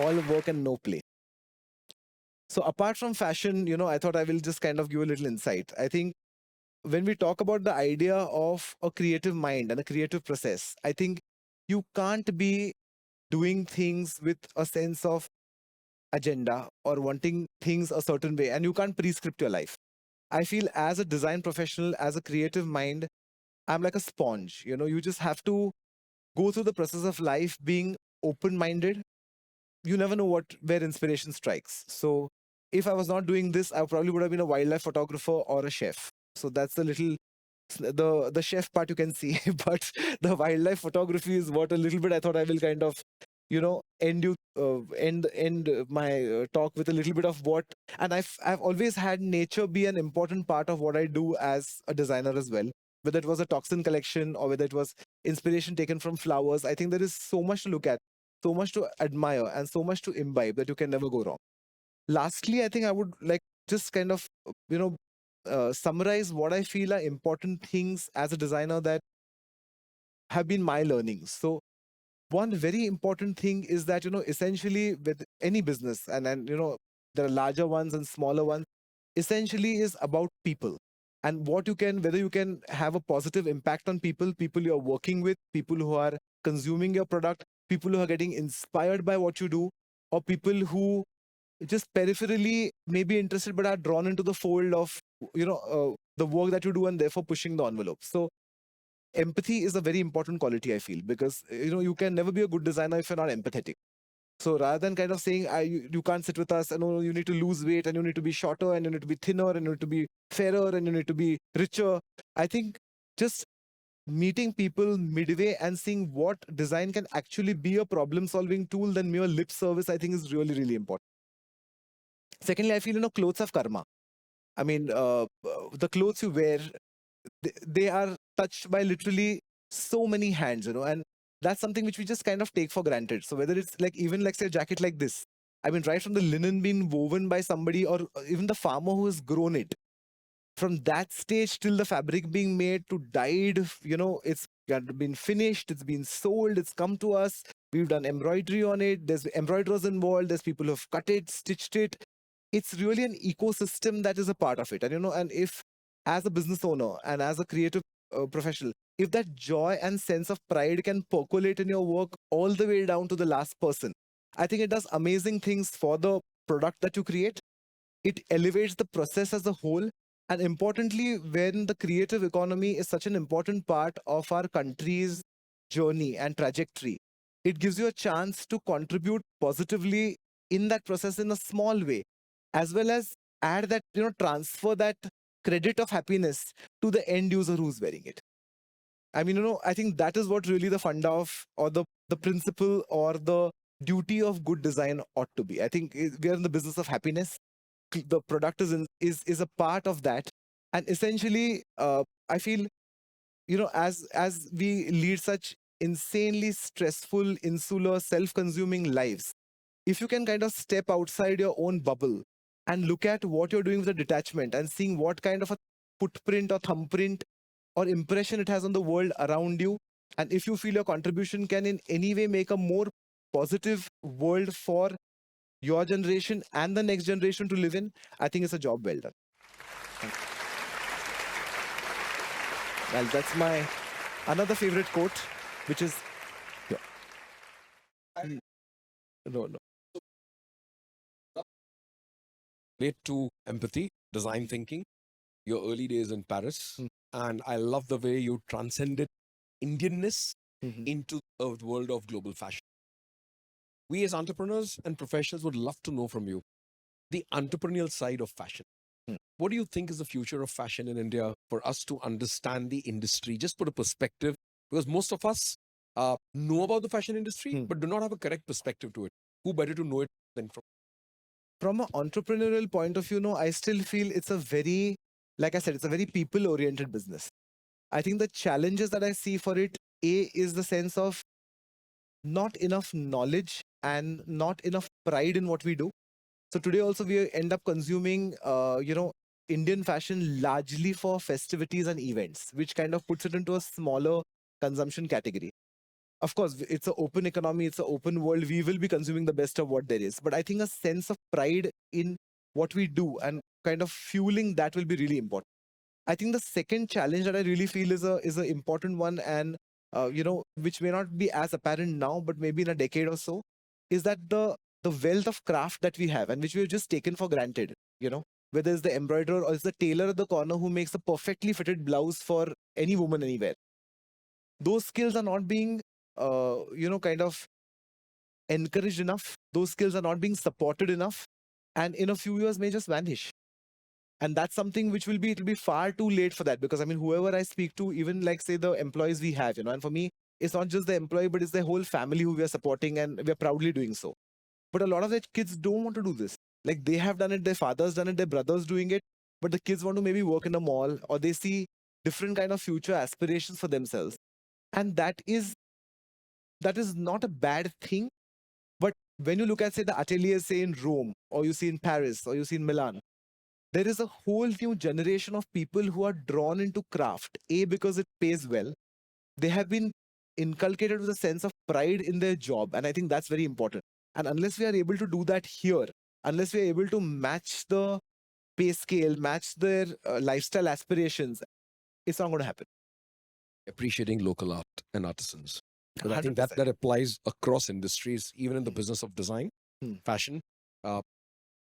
all work and no play. So apart from fashion, I thought I will just kind of give a little insight. I think when we talk about the idea of a creative mind and a creative process, I think you can't be doing things with a sense of agenda or wanting things a certain way, and you can't prescript your life. I feel as a design professional, as a creative mind, I'm like a sponge. You just have to go through the process of life being open minded. You never know where inspiration strikes. So if I was not doing this, I probably would have been a wildlife photographer or a chef. So that's the little the chef part you can see, but the wildlife photography is what a little bit I thought I will kind of end my talk with a little bit of what. And I've always had nature be an important part of what I do as a designer as well, whether it was a toxin collection or whether it was inspiration taken from flowers. I think there is so much to look at, so much to admire, and so much to imbibe that you can never go wrong. Lastly, I think I would like just kind of summarize what I feel are important things as a designer that have been my learnings. So one very important thing is that essentially with any business, and there are larger ones and smaller ones, essentially is about people, and what you can whether you can have a positive impact on people you're working with, people who are consuming your product, people who are getting inspired by what you do, or people who just peripherally may be interested but are drawn into the fold of the work that you do, and therefore pushing the envelope. So empathy is a very important quality, I feel, because you can never be a good designer if you're not empathetic. So rather than kind of saying you can't sit with us, and you need to lose weight, and you need to be shorter, and you need to be thinner, and you need to be fairer, and you need to be richer, I think just meeting people midway and seeing what design can actually be a problem solving tool than mere lip service, I think is really, really important. Secondly, I feel clothes have karma. I mean, the clothes you wear, they are touched by literally so many hands, and that's something which we just kind of take for granted. So whether it's like even like say a jacket like this, I mean, right from the linen being woven by somebody, or even the farmer who has grown it, from that stage till the fabric being made to dyed, it's been finished, it's been sold, it's come to us, we've done embroidery on it, there's embroiderers involved, there's people who've cut it, stitched it. It's really an ecosystem that is a part of it. And if as a business owner and as a creative professional, if that joy and sense of pride can percolate in your work all the way down to the last person, I think it does amazing things for the product that you create. It elevates the process as a whole. And importantly, when the creative economy is such an important part of our country's journey and trajectory, it gives you a chance to contribute positively in that process in a small way, as well as add that, transfer that credit of happiness to the end user who's wearing it. I mean, I think that is what really the funda of, or the principle or the duty of good design ought to be. I think we are in the business of happiness. The product is a part of that. And essentially, I feel, as we lead such insanely stressful, insular, self-consuming lives, if you can kind of step outside your own bubble and look at what you're doing with the detachment and seeing what kind of a footprint or thumbprint or impression it has on the world around you, and if you feel your contribution can in any way make a more positive world for your generation and the next generation to live in, I think it's a job well done. Well, that's my another favorite quote, which is yeah. No, no. Relate to empathy, design thinking, your early days in Paris. Mm. And I love the way you transcended Indianness Mhm. into a world of global fashion. We as entrepreneurs and professionals would love to know from you the entrepreneurial side of fashion. Mm. What do you think is the future of fashion in India for us to understand the industry? Just put a perspective, because most of us know about the fashion industry, Mm. but do not have a correct perspective to it. Who better to know it than From an entrepreneurial point of view, no, I still feel it's a very, like I said, it's a very people oriented business. I think the challenges that I see for it, A, is the sense of not enough knowledge and not enough pride in what we do. So today also we end up consuming, Indian fashion largely for festivities and events, which kind of puts it into a smaller consumption category. of course, it's an open economy, it's an open world. We will be consuming the best of what there is. But I think a sense of pride in what we do and kind of fueling that will be really important. I think the second challenge that I really feel is a important one, and which may not be as apparent now, but maybe in a decade or so, is that the wealth of craft that we have and which we have just taken for granted. Whether it's the embroiderer or it's the tailor at the corner who makes a perfectly fitted blouse for any woman anywhere. Those skills are not being, kind of encouraged enough. Those skills are not being supported enough, and in a few years may just vanish. And that's something which it'll be far too late for that, because I mean, whoever I speak to, even like say the employees we have, and for me, it's not just the employee, but it's the whole family who we are supporting, and we're proudly doing so. But a lot of the kids don't want to do this. Like they have done it, their father's done it, their brother's doing it, but the kids want to maybe work in a mall, or they see different kind of future aspirations for themselves. And that is not a bad thing. But when you look at say the ateliers say in Rome, or you see in Paris, or you see in Milan, there is a whole new generation of people who are drawn into craft. A, because it pays well. They have been inculcated with a sense of pride in their job. And I think that's very important. And unless we are able to do that here, unless we are able to match the pay scale, match their lifestyle aspirations, it's not going to happen. Appreciating local art and artisans. But I think 100%. that applies across industries, even in the business of design, fashion.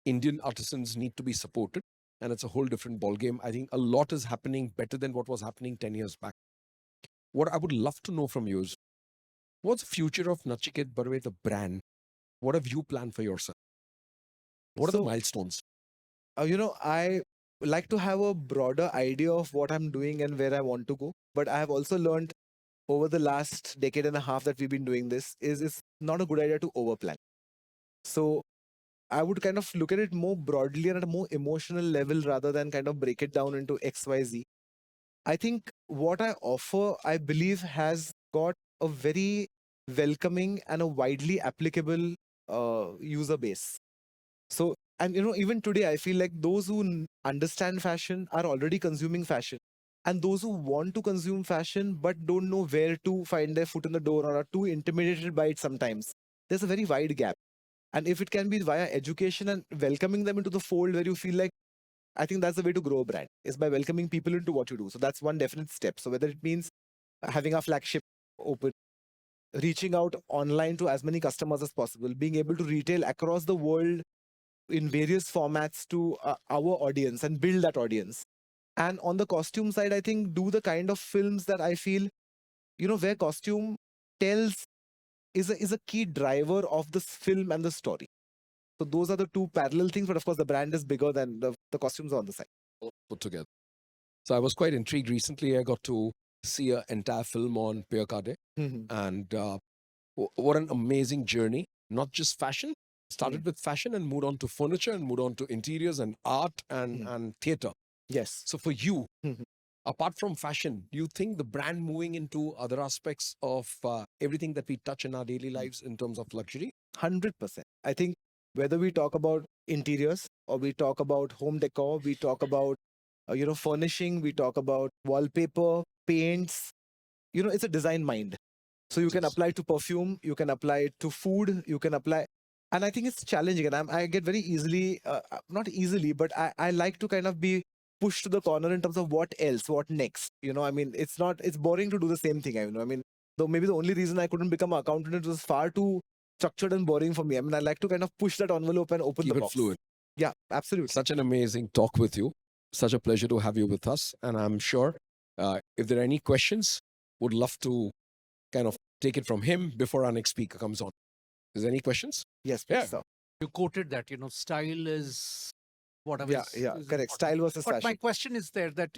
Indian artisans need to be supported, and it's a whole different ballgame. I think a lot is happening better than what was happening 10 years back. What I would love to know from you is, what's the future of Nachiket Barve, the brand? What have you planned for yourself? What are the So, milestones? I like to have a broader idea of what I'm doing and where I want to go. But I have also learned over the last decade and a half that we've been doing this is it's not a good idea to overplan. So I would kind of look at it more broadly and at a more emotional level rather than kind of break it down into XYZ. I think what I offer, I believe, has got a very welcoming and a widely applicable user base. So, and even today, I feel like those who understand fashion are already consuming fashion. And those who want to consume fashion but don't know where to find their foot in the door or are too intimidated by it sometimes, there's a very wide gap. And if it can be via education and welcoming them into the fold where you feel like, I think that's the way to grow a brand, is by welcoming people into what you do. So that's one definite step. So whether it means having a flagship open, reaching out online to as many customers as possible, being able to retail across the world in various formats to our audience and build that audience. And on the costume side, I think do the kind of films that I feel, where costume tells is a key driver of the film and the story. So those are the two parallel things, but of course the brand is bigger than the costumes on the side. All put together. So I was quite intrigued. Recently, I got to see an entire film on Pierre Cardin, and what an amazing journey. Not just fashion, started with fashion and moved on to furniture and moved on to interiors and art and theater. Yes. So for you, apart from fashion, do you think the brand moving into other aspects of everything that we touch in our daily lives in terms of luxury? 100%. I think whether we talk about interiors or we talk about home decor, we talk about furnishing, we talk about wallpaper, paints. It's a design mind. So you can Yes. apply it to perfume, you can apply it to food, you can apply. And I think it's challenging. And I get very easily, not easily, but I like to kind of be pushed to the corner in terms of what else, what next. I mean, it's boring to do the same thing. I mean, though maybe the only reason I couldn't become an accountant, it was far too structured and boring for me. I mean, I like to kind of push that envelope and open Keep the it box. fluid. Yeah, absolutely. Such an amazing talk with you. Such a pleasure to have you with us. And I'm sure if there are any questions, would love to kind of take it from him before our next speaker comes on. Is there any questions? Yes, please, Yeah. sir. You quoted that, style is whatever. Yeah, is correct. important. Style versus But my fashion. question is there that,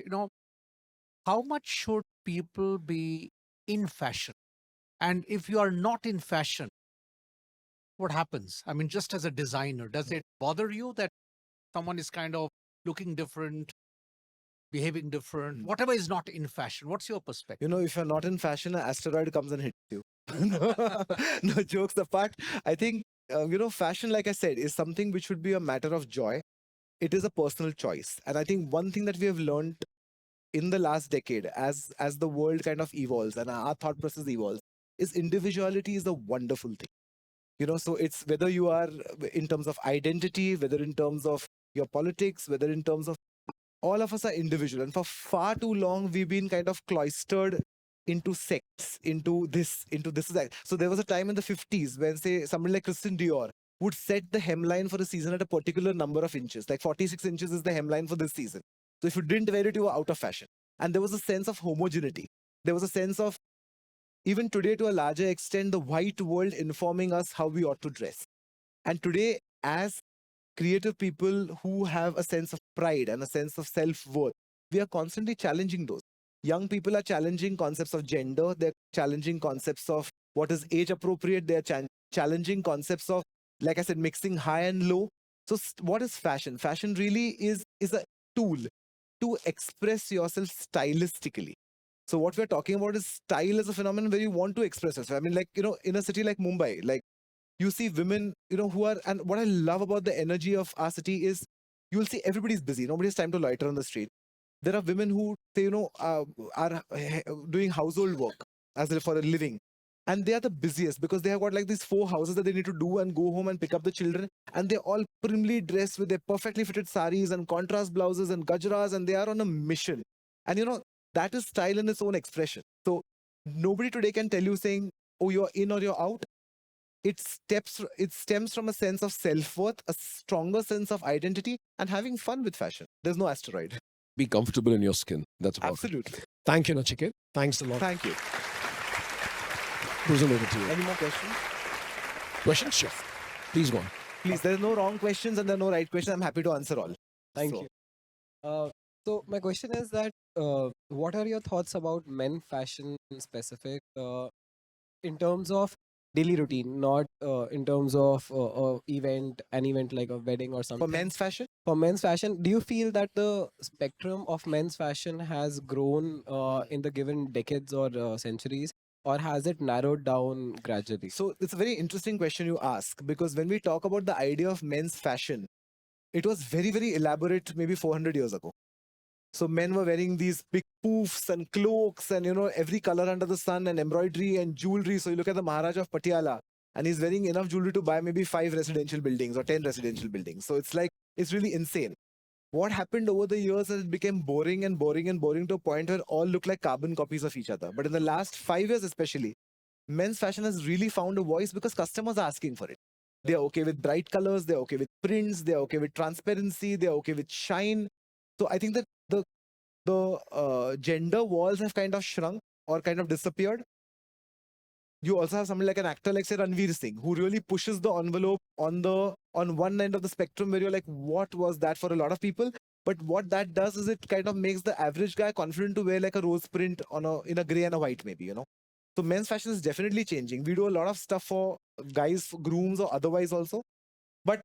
how much should people be in fashion? And if you are not in fashion, what happens? I mean, just as a designer, does it bother you that someone is kind of looking different, behaving different, whatever is not in fashion? What's your perspective? If you're not in fashion, an asteroid comes and hits you. No jokes apart. I think, fashion, like I said, is something which should be a matter of joy. It is a personal choice. And I think one thing that we have learned in the last decade, as the world kind of evolves and our thought process evolves, is individuality is a wonderful thing. So it's whether you are in terms of identity, whether in terms of your politics, whether in terms of all of us are individual. And for far too long, we've been kind of cloistered into sects, into this is that. So there was a time in the 50s when, say, somebody like Christian Dior would set the hemline for a season at a particular number of inches. Like 46 inches is the hemline for this season. So if you didn't wear it, you were out of fashion. And there was a sense of homogeneity. There was a sense of, even today to a larger extent, the white world informing us how we ought to dress. And today, as creative people who have a sense of pride and a sense of self-worth, we are constantly challenging those. Young people are challenging concepts of gender. They're challenging concepts of what is age appropriate. They're challenging concepts of, like I said, mixing high and low. So what is fashion? Fashion really is a tool to express yourself stylistically. So what we're talking about is style as a phenomenon where you want to express yourself. I mean, like, in a city like Mumbai, like, you see women, who are, and what I love about the energy of our city is you'll see everybody's busy. Nobody has time to loiter on the street. There are women who, say, are doing household work for a living. And they are the busiest because they have got like these 4 houses that they need to do and go home and pick up the children. And they're all primly dressed with their perfectly fitted saris and contrast blouses and gajras, and they are on a mission. And that is style in its own expression. So nobody today can tell you saying, oh, you're in or you're out. It stems from a sense of self-worth, a stronger sense of identity, and having fun with fashion. There's no asteroid. Be comfortable in your skin. That's about Absolutely. it. Thank you, Nachiket. Thanks a lot. Thank you. Susan, over to you. Any more questions? Questions, Chef? Please go on. Please, there's no wrong questions and there are no right questions. I'm happy to answer all. Thank you. So my question is that what are your thoughts about men fashion in specific in terms of daily routine, not in terms of an event like a wedding or something. For men's fashion? For men's fashion, do you feel that the spectrum of men's fashion has grown in the given decades or centuries, or has it narrowed down gradually? So it's a very interesting question you ask, because when we talk about the idea of men's fashion, it was very, very elaborate maybe 400 years ago. So men were wearing these big poofs and cloaks and, every color under the sun and embroidery and jewelry. So you look at the Maharaja of Patiala and he's wearing enough jewelry to buy maybe 5 residential buildings or 10 residential buildings. So it's really insane. What happened over the years is it became boring and boring and boring to a point where all look like carbon copies of each other. But in the last 5 years especially, men's fashion has really found a voice because customers are asking for it. They're okay with bright colors, they're okay with prints, they're okay with transparency, they're okay with shine. So I think that the gender walls have kind of shrunk or kind of disappeared. You also have somebody like an actor like, say, Ranveer Singh, who really pushes the envelope on one end of the spectrum where you're like, what was that for a lot of people? But what that does is it kind of makes the average guy confident to wear like a rose print in a gray and a white, maybe, So men's fashion is definitely changing. We do a lot of stuff for guys, for grooms or otherwise also. But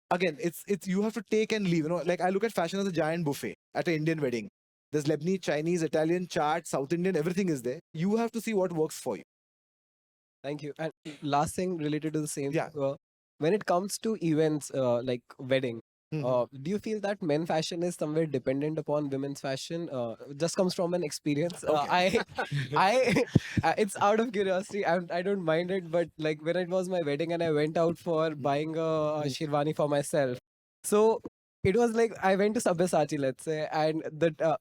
again, it's you have to take and leave. Like I look at fashion as a giant buffet at an Indian wedding. There's Lebanese, Chinese, Italian, chaat, South Indian, everything is there. You have to see what works for you. Thank you. And last thing related to the same. Yeah. When it comes to events like wedding, do you feel that men fashion is somewhere dependent upon women's fashion? Just comes from an experience. Okay. It's out of curiosity. I don't mind it, but like when it was my wedding and I went out for buying a sherwani for myself, so it was like I went to Sabyasachi, let's say, and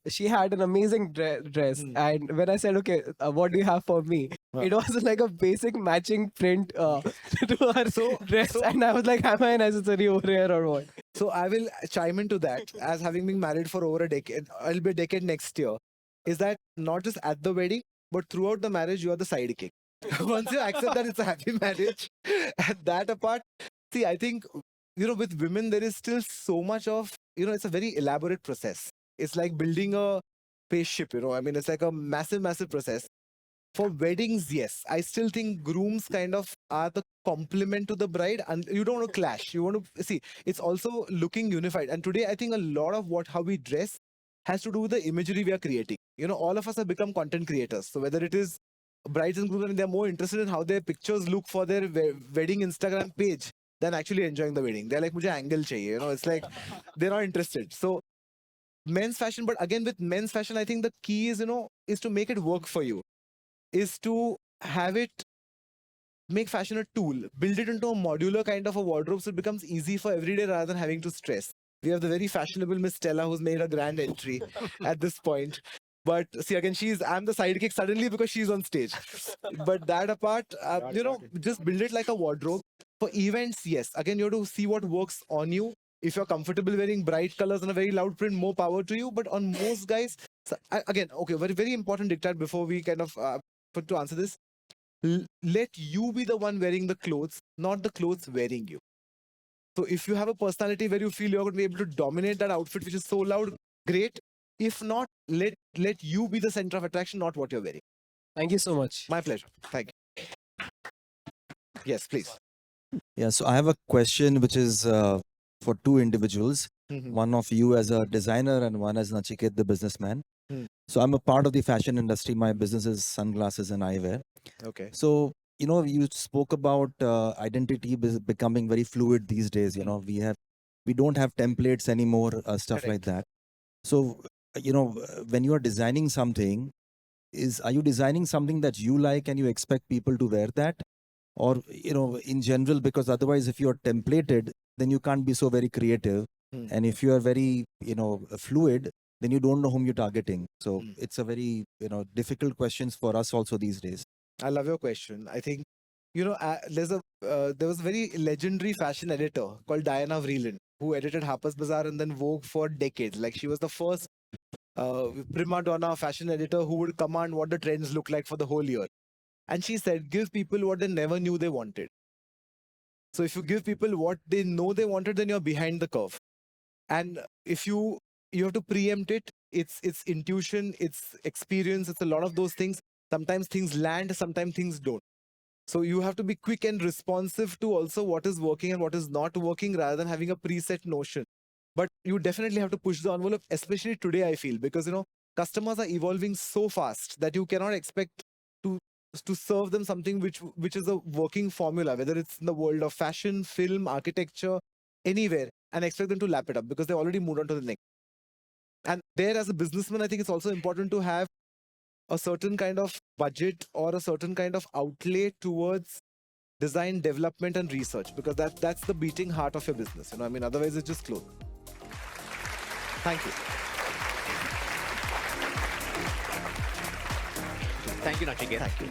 she had an amazing dress. And when I said, okay, what do you have for me? It was like a basic matching print to her dress. And I was like, am I necessary over here or what? So I will chime into that. As having been married for over a decade, I'll be a decade next year, is that not just at the wedding, but throughout the marriage, you are the sidekick. Once you accept that it's a happy marriage, and that apart, see, I think, with women, there is still so much of, it's a very elaborate process. It's like building a spaceship, I mean, it's like a massive, massive process. For weddings, yes, I still think grooms kind of are the complement to the bride, and you don't want to clash. You want to see, it's also looking unified. And today, I think a lot of how we dress has to do with the imagery we are creating. All of us have become content creators. So whether it is brides and grooms, they're more interested in how their pictures look for their wedding Instagram page than actually enjoying the wedding. They're like, mujhe angle chahiye, it's like, they're not interested. So men's fashion, but again, with men's fashion, I think the key is, is to make it work for you, is to have it, make fashion a tool, build it into a modular kind of a wardrobe so it becomes easy for every day rather than having to stress. We have the very fashionable Miss Della who's made a grand entry at this point. But see, again, I'm the sidekick suddenly because she's on stage. But that apart, just build it like a wardrobe. For events, yes. Again, you have to see what works on you. If you're comfortable wearing bright colors and a very loud print, more power to you. But on most guys, again, okay, very, very important dictate before we kind of put to answer this. Let you be the one wearing the clothes, not the clothes wearing you. So if you have a personality where you feel you're going to be able to dominate that outfit, which is so loud, great. If not, let you be the center of attraction, not what you're wearing. Thank you so much. My pleasure. Thank you. Yes, please. Yeah, so I have a question which is for two individuals. Mhm. One of you as a designer and one as Nachiket, the businessman. Hmm. So I'm a part of the fashion industry. My business is sunglasses and eyewear. Okay. So, you spoke about identity becoming very fluid these days. We don't have templates anymore, stuff like Correct. that. So, when you are designing something, are you designing something that you like and you expect people to wear that? Or, in general, because otherwise, if you're templated, then you can't be so very creative. Hmm. And if you are very, fluid, then you don't know whom you're targeting. So Hmm. it's a very, difficult questions for us also these days. I love your question. I think, there was a very legendary fashion editor called Diana Vreeland who edited Harper's Bazaar and then Vogue for decades. Like she was the first prima donna fashion editor who would command what the trends look like for the whole year. And she said, give people what they never knew they wanted. So if you give people what they know they wanted, then you're behind the curve. And if you have to preempt it, it's intuition, it's experience, it's a lot of those things. Sometimes things land, sometimes things don't. So you have to be quick and responsive to also what is working and what is not working rather than having a preset notion. But you definitely have to push the envelope, especially today, I feel, because customers are evolving so fast that you cannot expect to serve them something which is a working formula, whether it's in the world of fashion, film, architecture, anywhere, and expect them to lap it up because they already moved on to the next. And there, as a businessman, I think it's also important to have a certain kind of budget or a certain kind of outlay towards design development and research, because that's the beating heart of your business. Otherwise it's just clothes. Thank you. Thank you, Nachiket. Thank you.